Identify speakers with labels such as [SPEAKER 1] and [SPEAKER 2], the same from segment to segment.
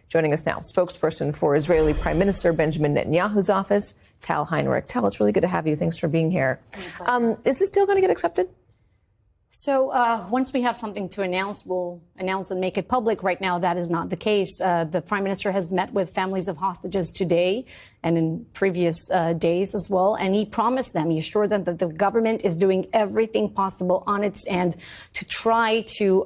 [SPEAKER 1] Joining us now, spokesperson for Israeli Prime Minister Benjamin Netanyahu's office, Tal Heinrich. Tal, it's really good to have you. Thanks for being here. Is this deal going to get accepted?
[SPEAKER 2] So once we have something to announce, we'll announce and make it public. Right now, that is not the case. The Prime Minister has met with families of hostages today and in previous days as well. And he promised them, he assured them that the government is doing everything possible on its end to try to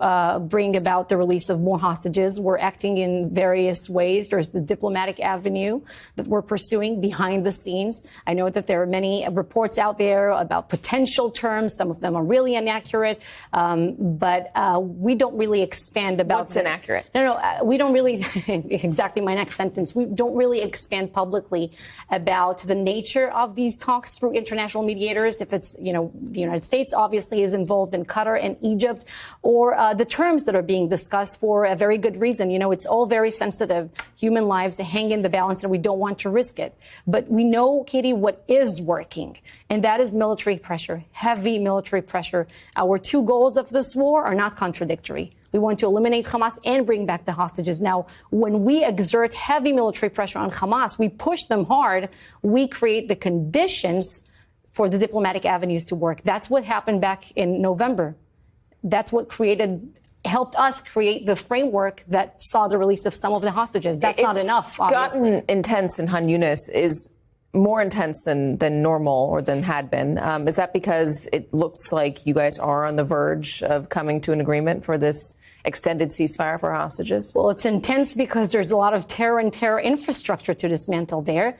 [SPEAKER 2] bring about the release of more hostages. We're acting in various ways. There's the diplomatic avenue that we're pursuing behind the scenes. I know that there are many reports out there about potential terms. Some of them are really inaccurate. But we don't really expand about
[SPEAKER 1] what's inaccurate.
[SPEAKER 2] No, we don't really exactly my next sentence. We don't really expand publicly about the nature of these talks through international mediators. If it's, the United States obviously is involved in Qatar and Egypt, or the terms that are being discussed for a very good reason. It's all very sensitive. Human lives hang in the balance and we don't want to risk it. But we know, Katie, what is working, and that is military pressure, heavy military pressure. Our two goals of this war are not contradictory. We want to eliminate Hamas and bring back the hostages. Now, when we exert heavy military pressure on Hamas, we push them hard, we create the conditions for the diplomatic avenues to work. That's what happened back in November. That's what helped us create the framework that saw the release of some of the hostages. That's not enough, obviously.
[SPEAKER 1] It's gotten intense in Han Yunis. Is more intense than normal or than had been. Is that because it looks like you guys are on the verge of coming to an agreement for this extended ceasefire for hostages?
[SPEAKER 2] Well, it's intense because there's a lot of terror and terror infrastructure to dismantle there.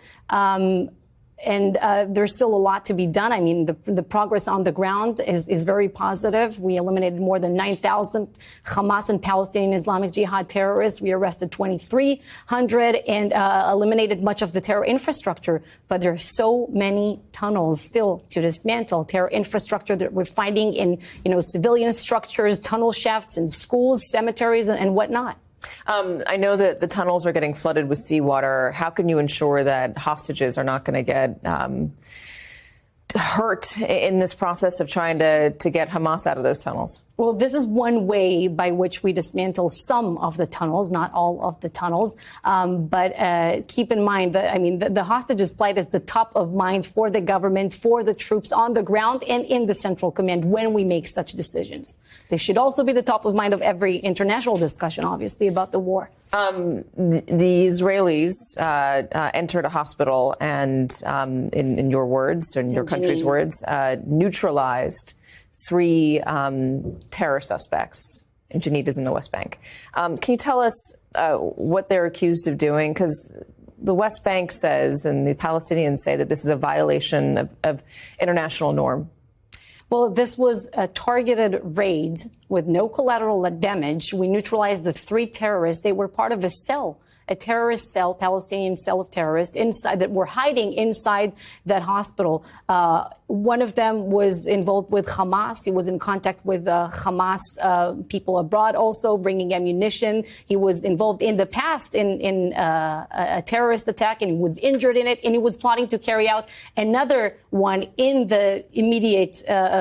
[SPEAKER 2] And there's still a lot to be done. I mean, the progress on the ground is very positive. We eliminated more than 9,000 Hamas and Palestinian Islamic Jihad terrorists. We arrested 2,300 and eliminated much of the terror infrastructure. But there are so many tunnels still to dismantle. Terror infrastructure that we're finding in, civilian structures, tunnel shafts in schools, cemeteries, and whatnot.
[SPEAKER 1] I know that the tunnels are getting flooded with seawater. How can you ensure that hostages are not going to get hurt in this process of trying to get Hamas out of those tunnels?
[SPEAKER 2] Well, this is one way by which we dismantle some of the tunnels, not all of the tunnels. But keep in mind that, the hostages plight is the top of mind for the government, for the troops on the ground and in the Central Command when we make such decisions. They should also be the top of mind of every international discussion, obviously, about the war.
[SPEAKER 1] The Israelis entered a hospital and, in your words, in your country's words, neutralized 3 terror suspects. And Jenin is in the West Bank. Can you tell us what they're accused of doing? Because the West Bank says, and the Palestinians say, that this is a violation of international norm.
[SPEAKER 2] Well, this was a targeted raid with no collateral damage. We neutralized the 3 terrorists. They were part of a terrorist cell, Palestinian cell of terrorists inside that were hiding inside that hospital. One of them was involved with Hamas. He was in contact with Hamas people abroad, also bringing ammunition. He was involved in the past in a terrorist attack, and he was injured in it, and he was plotting to carry out another one in the immediate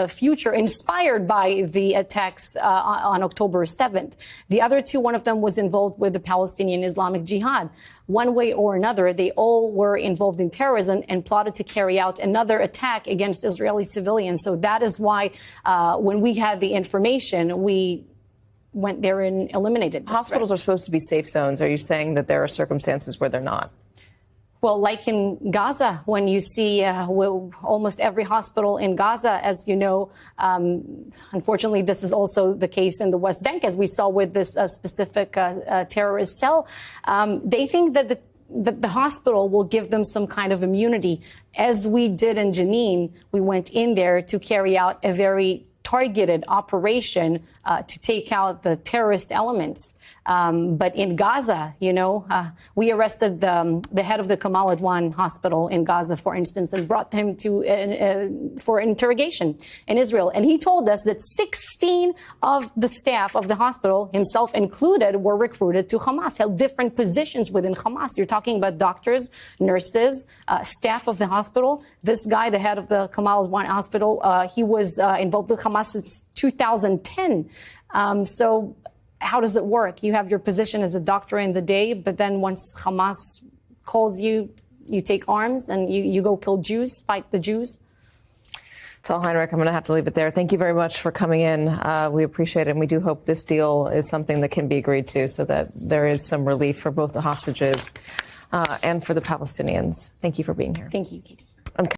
[SPEAKER 2] future, inspired by the attacks on October 7th. The other 2, one of them was involved with the Palestinian Islamic Jihad. One way or another, they all were involved in terrorism and plotted to carry out another attack against Israeli civilians. So that is why when we had the information, we went there and eliminated the
[SPEAKER 1] Hospitals
[SPEAKER 2] threats.
[SPEAKER 1] are supposed to be safe zones. Are you saying that there are circumstances where they're not?
[SPEAKER 2] Well, like in Gaza, when you see almost every hospital in Gaza, as you know, unfortunately, this is also the case in the West Bank, as we saw with this specific terrorist cell. They think that the hospital will give them some kind of immunity. As we did in Jenin, we went in there to carry out a very targeted operation to take out the terrorist elements. But in Gaza, we arrested the head of the Kamal Adwan hospital in Gaza, for instance, and brought him for interrogation in Israel. And he told us that 16 of the staff of the hospital, himself included, were recruited to Hamas, held different positions within Hamas. You're talking about doctors, nurses, staff of the hospital. This guy, the head of the Kamal Adwan hospital, he was involved with Hamas since 2010. So how does it work? You have your position as a doctor in the day, but then once Hamas calls you, you take arms and you go kill Jews, fight the Jews.
[SPEAKER 1] Tal Heinrich, I'm going to have to leave it there. Thank you very much for coming in. We appreciate it, and we do hope this deal is something that can be agreed to so that there is some relief for both the hostages and for the Palestinians. Thank you for being here.
[SPEAKER 2] Thank you, Katie.